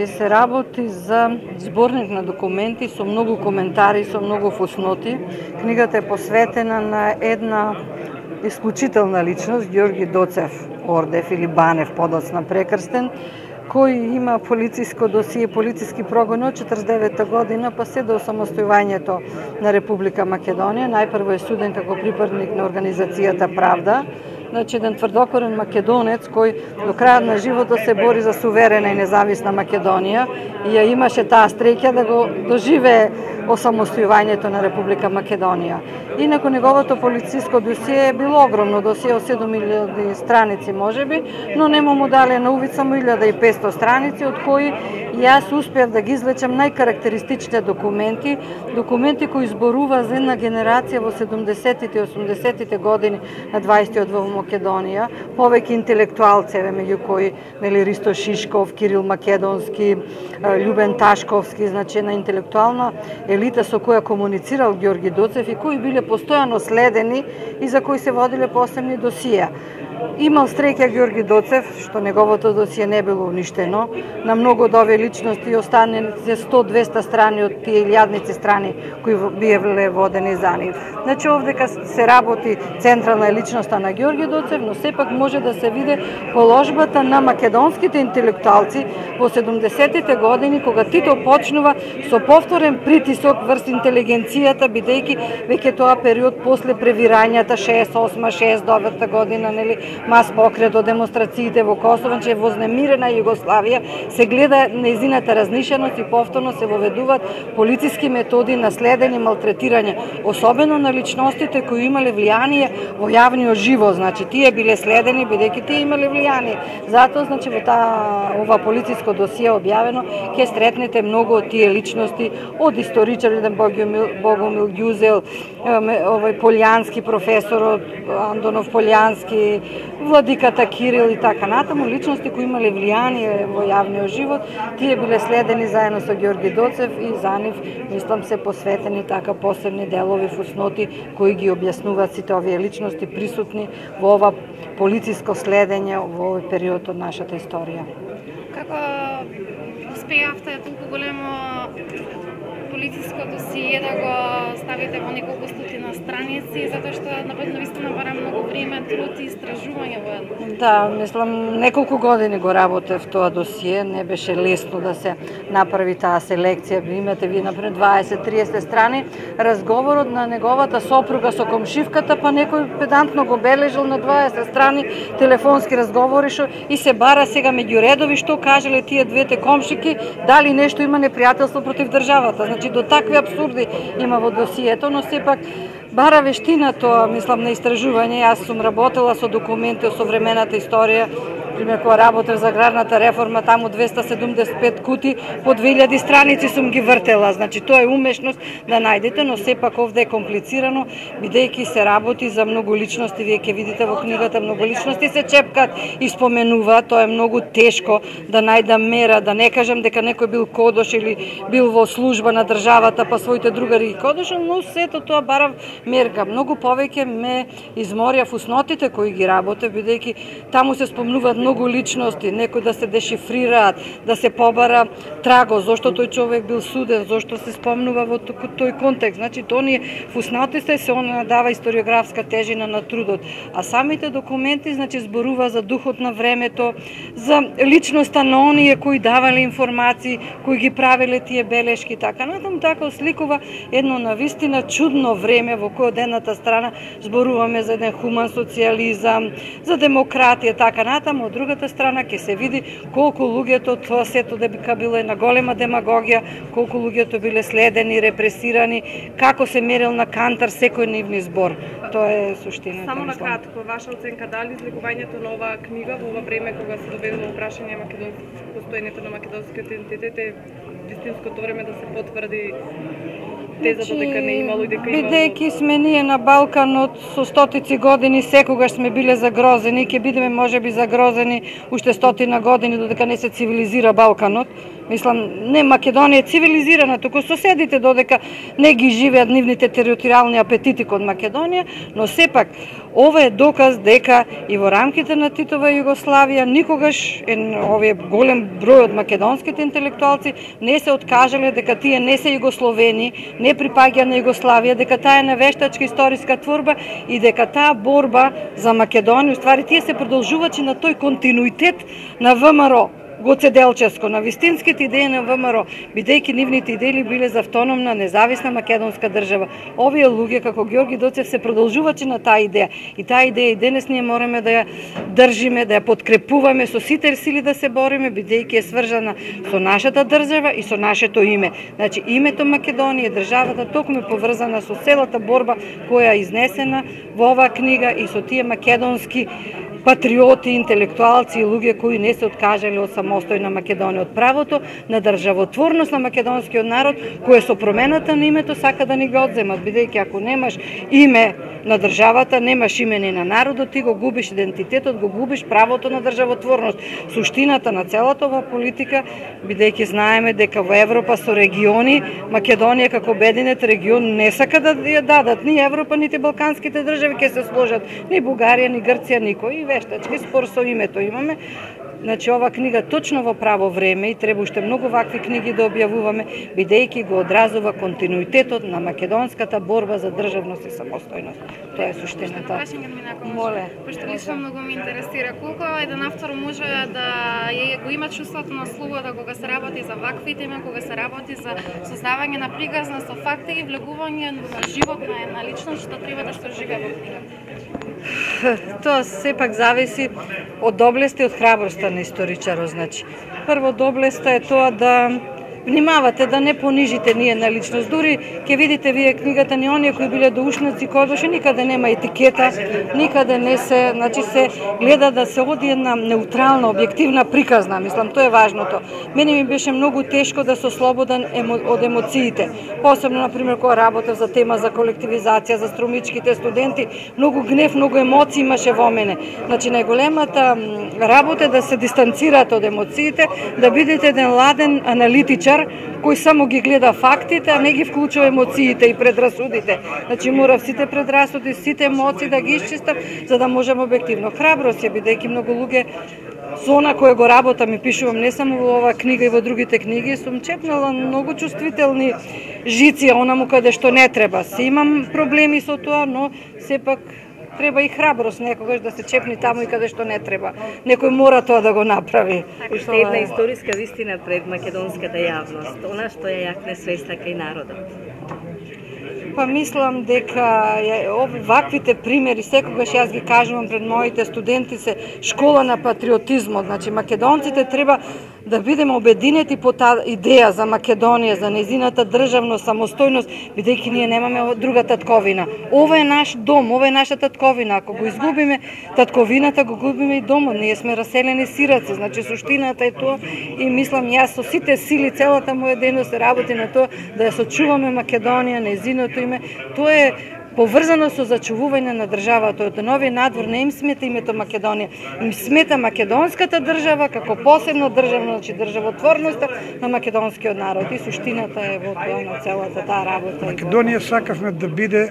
Се работи за зборник на документи со многу коментари, со многу фусноти. Книгата е посветена на една исклучителна личност, Ѓорги Доцев Ордев или Банев, подоцна прекрстен, кој има полициско досие, полициски прогон од 49 година па се до самостојувањето на Република Македонија. Најпрво е суден како припадник на организацијата Правда, значи еден тврдокорен македонец кој до крајот на животот се бори за суверена и независна Македонија и ја имаше таа среќа да го доживее осамостојувањето на Република Македонија. Инаку неговото полициско досие е било огромно, досие од 7000 страници можеби, но нему му дале на увид само 1500 страници, од кои јас успеав да ги извлечам најкарактеристичните документи, документи кои зборува за една генерација во 70-тите и 80-тите години на 20-тиот во Македонија, повеќе интелектуалци, меѓу кои Ристо Шишков, Кирил Македонски, Љубен Ташковски, значи една интелектуална елита со која комуницирал Ѓорги Доцев и кои биле постојано следени и за кои се водиле посебни досија. Имал среќа Ѓорги Доцев, што неговото досие не било уништено. На многу од овие личности останале 100-200 страни од тие илјадници страни кои биле водени за нив. Значи овдека се работи централна личноста на Ѓорги Доцев, но сепак може да се види положбата на македонските интелектуалци во 70-тите години, кога Тито почнува со повторен притисок врз интелигенцијата, бидејќи веќе тоа период после превирањата 68-69 година, мас покрет од демонстрациите во Косово, че вознемирена Југославија, се гледа нејзината разнишеност и повторно се воведуваат полициски методи на следење, малтретирање, особено на личностите кои имале влијание во јавниот живот, значи тие биле следени бидејќи тие имале влијание. Затоа, значи во ова полициско досие објавено ќе сретнете многу од тие личности, од историчари Богомил Ѓузел, овој Полјански професорот Андонов Полјански, владиката Кирил и така натаму, личности кои имале влијание во јавниот живот, тие биле следени заедно со Ѓорги Доцев и за нив, мислам, се посветени така посебни делови, фусноти, кои ги објаснуваат сите овие личности присутни во ова полициско следење во овој период од нашата историја. Како успеавте толку големо полициско досие да го ставите во неколку стотина страници, затоа што навистина бара многу време, труд и истражување во едно? Да, мислам, неколку години го работев тоа досие, не беше лесно да се направи таа селекција. Имате вие, например, 20-30 страни, разговорот на неговата сопруга со комшивката, па некој педантно го бележал на 20 страни телефонски разговори и се бара сега меѓу редови што кажале тие двете комшики, дали нешто има непријателство против државата. Значи до такви апсурди има во досието, но сепак бара вештина тоа, мислам, на истражување. Јас сум работела со документи од современата историја, пример, кога работев за аграрната реформа, таму 275 кути по 2000 страници сум ги вртела. Значи, тоа е умешност да најдете, но сепак овде е комплицирано, бидејќи се работи за многу личности. Вие ќе видите во книгата многу личности се чепкат и споменуваат. Тоа е многу тешко да најдам мера, да не кажам дека некој бил кодош или бил во служба на државата, па своите другари ги кодошал, но сето тоа барав мерка. Многу повеќе ме изморија фуснотите кои ги работев, бидејќи таму се спомнуваат многу личности, некои да се дешифрираат, да се побара траго, зошто тој човек бил суден, зошто се спомнува во тој контекст. Значи, тоние фуснотите се дава историографска тежина на трудот, а самите документи, значи, зборува за духот на времето, за личноста на оние кои давале информации, кои ги правеле тие белешки, така натаму, така осликува едно навистина чудно време во кој од едната страна зборуваме за еден хуман социјализам, за демократија, така натаму, од другата страна ќе се види колку луѓето тоа сето дека било една голема демагогија, колку луѓето биле следени, репресирани, како се мерил на кантар секој нивни збор. Тоа е суштината. Само на кратко, ваша оценка дали излегувањето на оваа книга во ова време кога се доведува прашање постоењето на македонскиот идентитет е вистинското време да се потврди тезата дека не имало и дека имало? Бидејќи сме ние на Балканот со стотици години, секогаш сме биле загрозени, ќе бидеме можеби загрозени уште стотина години додека не се цивилизира Балканот. Мислам, не Македонија е цивилизирана, туку соседите додека не ги живеат нивните територијални апетити кон Македонија, но сепак ова е доказ дека и во рамките на Титова Југославија никогаш овие голем број од македонските интелектуалци не се откажале дека тие не се југословени, не припаѓа на Југославија, дека таа е навештачка историска творба и дека таа борба за Македонија, уствари тие се продолжувачи на тој континуитет на ВМРО, Гоцеделчевско, на вистинските идеи на ВМРО, бидејќи нивните идеи биле за автономна, независна македонска држава. Овие луѓе, како Ѓорги Доцев, се продолжувачи на таа идеја. И таа идеја и денес ние мораме да ја држиме, да ја подкрепуваме, со сите сили да се бориме, бидејќи е сврзана со нашата држава и со нашето име. Значи, името Македонија, државата токму е поврзана со целата борба која е изнесена во оваа книга и со тие македонски патриоти, интелектуалци и луѓе кои не се откажале од самостојна Македонија, од правото на државотворност на македонскиот народ, кој со промената на името сака да ни го одземат, бидејќи ако немаш име на државата, немаш име ни на народот, ти го губиш идентитетот, го губиш правото на државотворност. Суштината на целата оваа политика, бидејќи знаеме дека во Европа со региони, Македонија како обединет регион не сака да ја дадат ни Европа, нити балканските држави ќе се сложат, ни Бугарија, ни Грција, никој. Вештачки спор со името имаме. Значи, ова книга точно во право време и треба уште многу вакви книги да објавуваме, бидејќи го одразува континуитетот на македонската борба за државност и самостојност. Тоа е суштината. Моле. Пошто лично многу ме интересира колку еден автор може да го има чувството на слобода кога се работи за вакви теми, кога се работи за создавање на приказна со факти и влегување на живот на една личност што треба да се оживе во книгата. Тоа сепак зависи од доблеста и од храброста на историчарот, значи. Прво доблеста е тоа да внимавате да не понижите ние на личност. Дури ќе видите вие книгата ни оние кои биле доушници, кои беше никаде нема етикета, никаде не се, значи се гледа да се оди една неутрална, објективна приказна. Мислам, тоа е важното. Мене ми беше многу тешко да се ослободам од емоциите. Посебно, например, кога работев за тема за колективизација, за струмичките студенти, многу гнев, многу емоции имаше во мене. Значи, најголемата работа е да се дистанцирате од емоциите, да бидете еден ладен аналитичар кој само ги гледа фактите, а не ги вклучува емоциите и предрасудите. Значи, мора сите предрасуди, сите емоции да ги исчистам, за да можам објективно. Храброст е, бидејќи многу луѓе со она кој го работам и пишувам не само во оваа книга и во другите книги, сум чепнала многу чувствителни жици, онаму каде што не треба. Си имам проблеми со тоа, но сепак треба и храброст некогаш да се чепни таму и каде што не треба. Некој мора тоа да го направи. Уште една историска вистина пред македонската јавност, она што ја јакне свеста кај народот. Па мислам дека ваквите примери секогаш јас ги кажувам пред моите студенти се школа на патриотизмот. Значи, македонците треба да бидеме обединети по таа идеја за Македонија, за незината државност, самостојност, бидејќи ние немаме друга татковина. Ова е наш дом, ова е наша татковина. Ако го изгубиме татковината, го губиме и домот. Ние сме раселени сираци, значи суштината е тоа и мислам јас со сите сили, целата моја дејност се работи на тоа да ја сочуваме Македонија, незиното име. Тоа е поврзано со зачувување на државата. Од новиот надвор не им смета името Македонија, им смета македонската држава како посебна државна, значи државотворноста на македонскиот народ и суштината е во тоа на целата таа работа. Македонија сакавме да биде,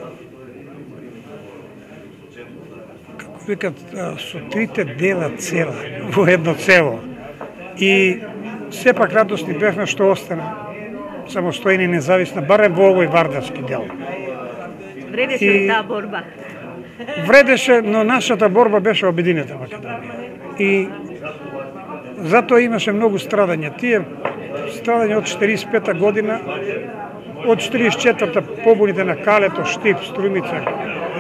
како викат, со трите дела цела, во едно цело. И сепак радосни бевме што остана самостојна и независна, барем во овој вардарски дел. Вредеше ли таа борба? Вредеше, но нашата борба беше обединета Македонија. И затоа имаше многу страдања. Тие страдања од 45-та година, од 44-та побуните на Калето, Штип, Струмица,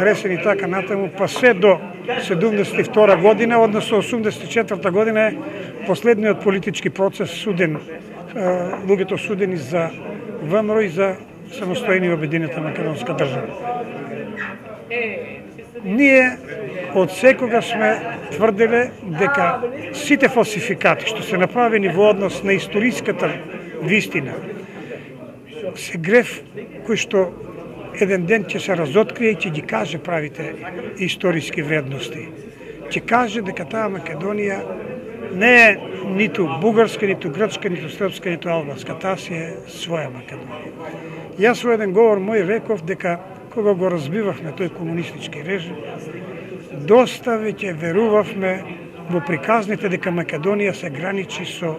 Ресен и така натаму, па се до 72 година, односно 84-та година е последниот политички процес суден, луѓето судени за ВМРО и за самостојна и обединета македонска држава. Ние од секога сме тврделе дека сите фалсификати што се направени во однос на историската вистина се греф кој што еден ден ќе се разоткрие и ќе ги каже правите историски вредности. Ќе каже дека таа Македонија не е ниту бугарска, ниту грчка, ниту српска, ниту албанска. Таа си е своја Македонија. Јас во еден говор мој реков дека кога го разбивавме тој комунистички режим, доста веќе верувавме во приказните дека Македонија се граничи со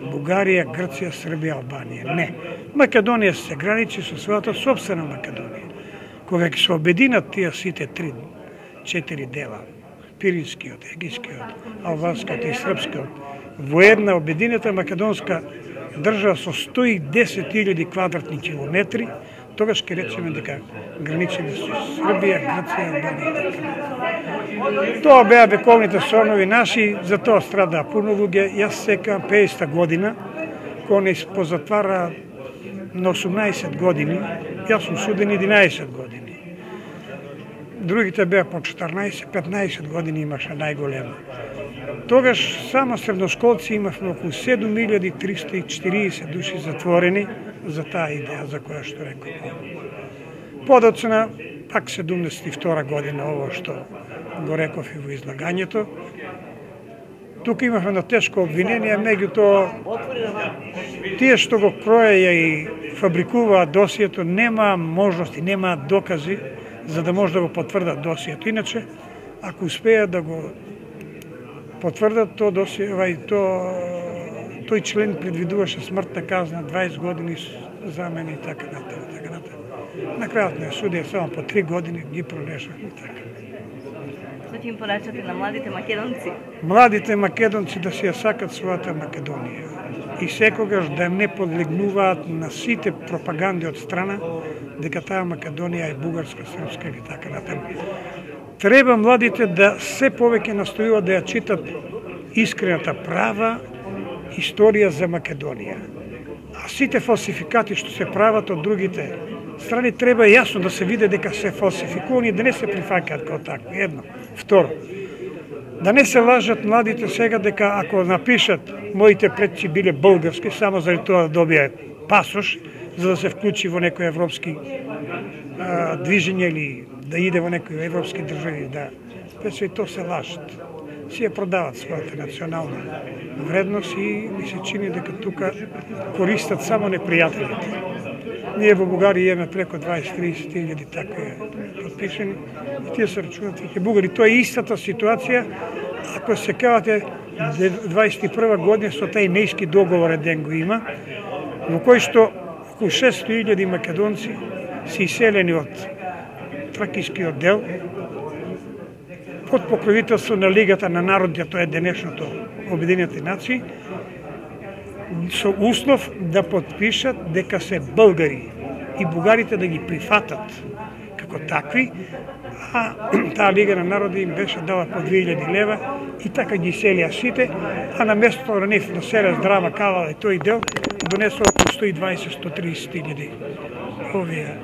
Бугарија, Грција, Србија, Албанија. Не. Македонија се граничи со својата собствена Македонија. Кога ќе се обединат тие сите 3-4 дела, Пиринскиот, Егискиот, Албанскиот и Српскиот, во една обединета македонска држава со 110.000 квадратни километри, тогаш ќе речеме дека граничиме со Србија, Грција, Албанија. Тоа беа вековните сонови наши, за тоа страда пуно луѓе. Јас секам 50-та година, кога не позатвара на 18 години, јас сум суден 11 години. Другите беа по 14-15 години имаше најголемо. Тогаш само средношколци имавме околу 7340 души затворени за таа идеја за која што реков. Подоцна, пак 72 година, ово што го реков и во излагањето. Тука имавме на тешко обвинение, меѓутоа тие што го кроеја и фабрикуваат досието нема можности, нема докази за да може да го потврдат досието. Иначе, ако успеат да го потврдат то досие, тој член предвидуваше смртна казна 20 години замена и така натаму. На крајот на судија само по 3 години ги пролежавме така. Што ќе им порачате на младите македонци? Младите македонци да си ја сакат својата Македонија и секогаш да не подлегнуваат на сите пропаганди од страна дека таа Македонија е бугарска, српска или така натаму. Треба младите да се повеќе настојуваат да ја читат искрената права историја за Македонија. А сите фалсификати што се прават од другите страни треба јасно да се види дека се фалсификувани, да не се прифаќаат како такви. Едно. Второ, да не се лажат младите сега дека ако напишат моите предци биле български само заради тоа да добие пасош, за да се вклучи во некој европски движење или да иде во некои европски држави, да и то се лажат. Си ја продават својата национална вредност и ми се чини дека тука користат само непријателите. Ние во Бугарија имаме преко 20-30 илјади такви подпишани и тие се рачунат веќе бугари. Тоа е истата ситуација ако се кавате 21 година со тај нејски договор еден го има, во кој што околу 600.000 македонци се иселени од Тракискиот дел под покровителство на Лигата на народите, тоа е денешното Обединените нации, со услов да подпишат дека се българи и бугарите да ги прифатат како такви, а таа Лига на народи им беше дала по 2000 лева и така ги селија сите, а на местото на нив на селе Здрава Кавала и тој дел донесува околу 120-130.000 овие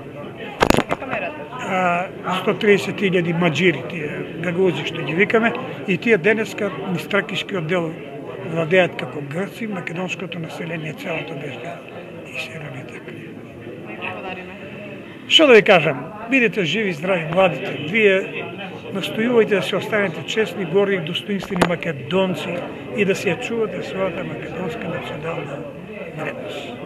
130.000 маџири, тие гагузи што ги викаме, и тие денеска низ Тракишкиот дел владеат како грци, македонското население целото беше иселено така. Што да ви кажам, бидете живи, здрави, младите, вие настојувајте да се останете честни, горди, достоинствени македонци и да се ја чувате својата македонска национална вредност.